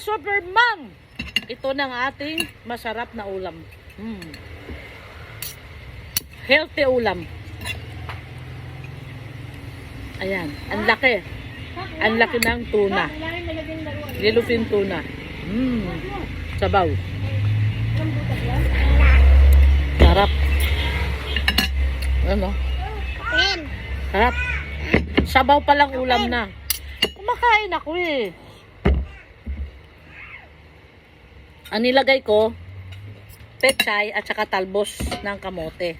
Superman! Ito ng ating masarap na ulam. Healthy ulam. Ayan, ang laki. Ang laki ng tuna. Yellowfin tuna. Sabaw. Sarap. Ano? Sarap. Sabaw palang ulam na. Kumakain ako eh. Ang nilagay ko, pechay at saka talbos ng kamote.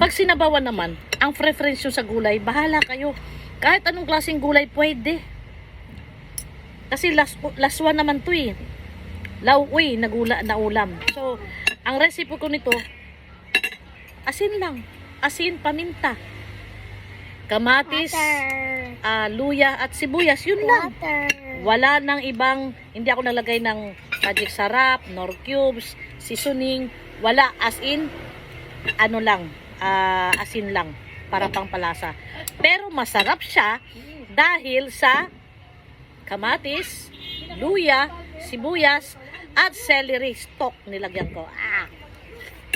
Pag sinabawan naman, ang preference sa gulay, bahala kayo. Kahit anong klaseng gulay pwede. Kasi last one naman to eh. Lauwi na ulam. So, ang recipe ko nito, asin lang. Asin, paminta. Kamatis, luya at sibuyas. Yun lang. Wala nang ibang, hindi ako nalagay ng magic sarap, nor cubes, seasoning. Wala, as in, ano lang, asin lang. Para pang palasa. Pero masarap siya dahil sa kamatis, luya, sibuyas, at celery stalk nilagyan ko.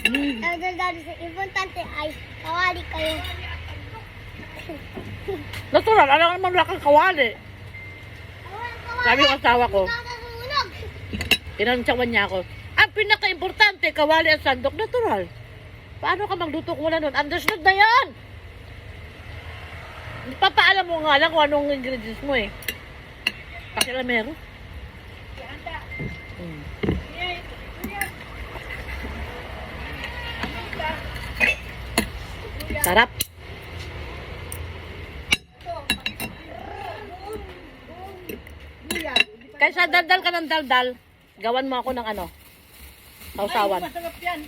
Importante ay kawali kayo. Natural, alam naman wala kang kawali. Sabi ng asawa ko, tinantsawan niya ako, ang pinaka-importante, kawali at sandok, natural. Paano ka magluto kung wala nun? Understood na yan! Papaalam mo nga lang kung anong ingredients mo eh. Pakilamero. Sarap. Kaysa daldal ka ng daldal, gawan mo ako ng ano, sausawan. Ay, masarap yan.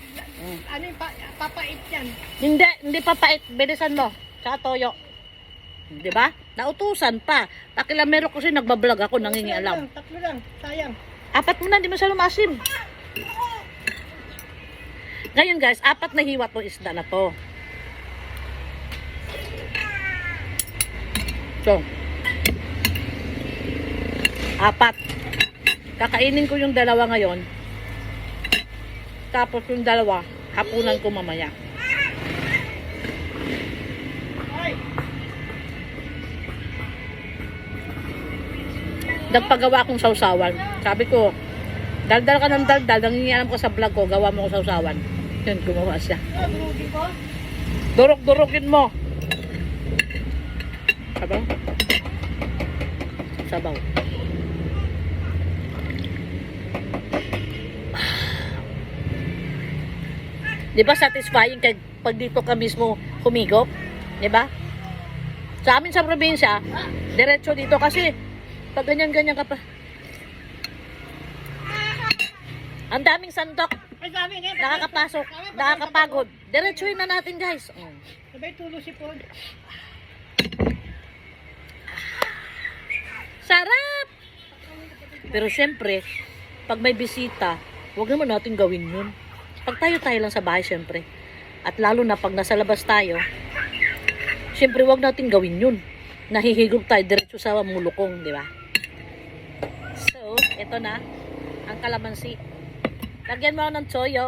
Ano yung papait yan? Hindi papait. Bilisan mo. Tsaka toyo. Di ba? Nautusan pa. Pakilamero kasi nagbablog ako, nangingialam. Tatlo lang, sayang. 4 mo na, hindi masyado maasim. Ngayon guys, 4 na hiwa tong isda na to. So, 4. Kakainin ko yung 2 ngayon. Tapos yung 2, hapunan ko mamaya. Nagpagawa akong sausawan. Sabi ko, daldal ka ng daldal, nangingialam ko sa vlog ko, gawa mo akong sausawan. Yun, gumawa siya. Durok-durokin mo. Sabaw. Sabaw. Di ba satisfying pag dito ka mismo humigop? Di ba? Sa amin sa probinsya, diretso dito kasi pag ganyan-ganyan ka pa. Ang daming sandok. Ay, dami nga. Nakakapasok. Nakakapagod. Diretsuhin na natin guys. Sabay tulo si Paul. Sarap! Pero syempre, pag may bisita, huwag naman natin gawin yun. Pag tayo lang sa bahay syempre. At lalo na pag nasa labas tayo, syempre huwag natin gawin yun. Nahihigop tayo diretso sa mulukong, di ba? So, ito na ang kalamansi. Lagyan mo ako ng toyo.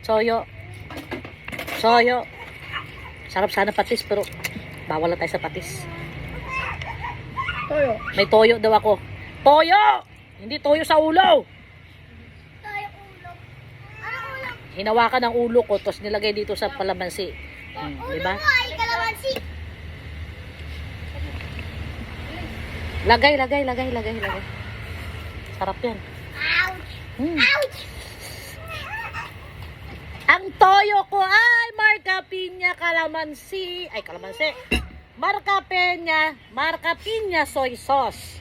Toyo. Toyo. Sarap sana patis pero bawal na tayo sa patis. Toyo. May toyo daw ako. Toyo! Hindi toyo sa ulo. Tayo ulo. Ano ulo? Hinawakan ng ulo ko tapos nilagay dito sa kalamansi. Diba? Ulo mo ay kalamansi. Lagay. Sarap yan. Ouch! Hmm. Ouch! Ang toyo ko ay marca piña kalamansi. Ay, kalamansi. Marca piña soy sauce.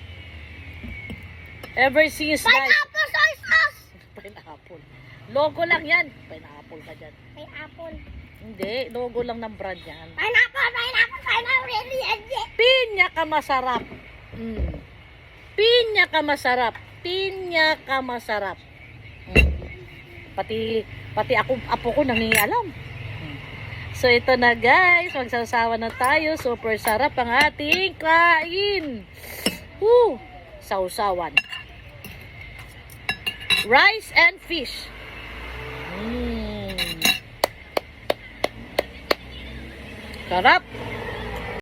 Ever since Pineapple soy sauce! Pineapple. Logo lang yan. Pineapple ka dyan. Pineapple. Hindi, logo lang ng brand yan. Pineapple. Piña ka masarap. Piña ka masarap. Piña ka masarap. Pati apo ko nangingialam. So ito na guys, magsasawa na tayo. Super sarap ang ating kain. Woo! Sausawan. Rice and fish. Sarap.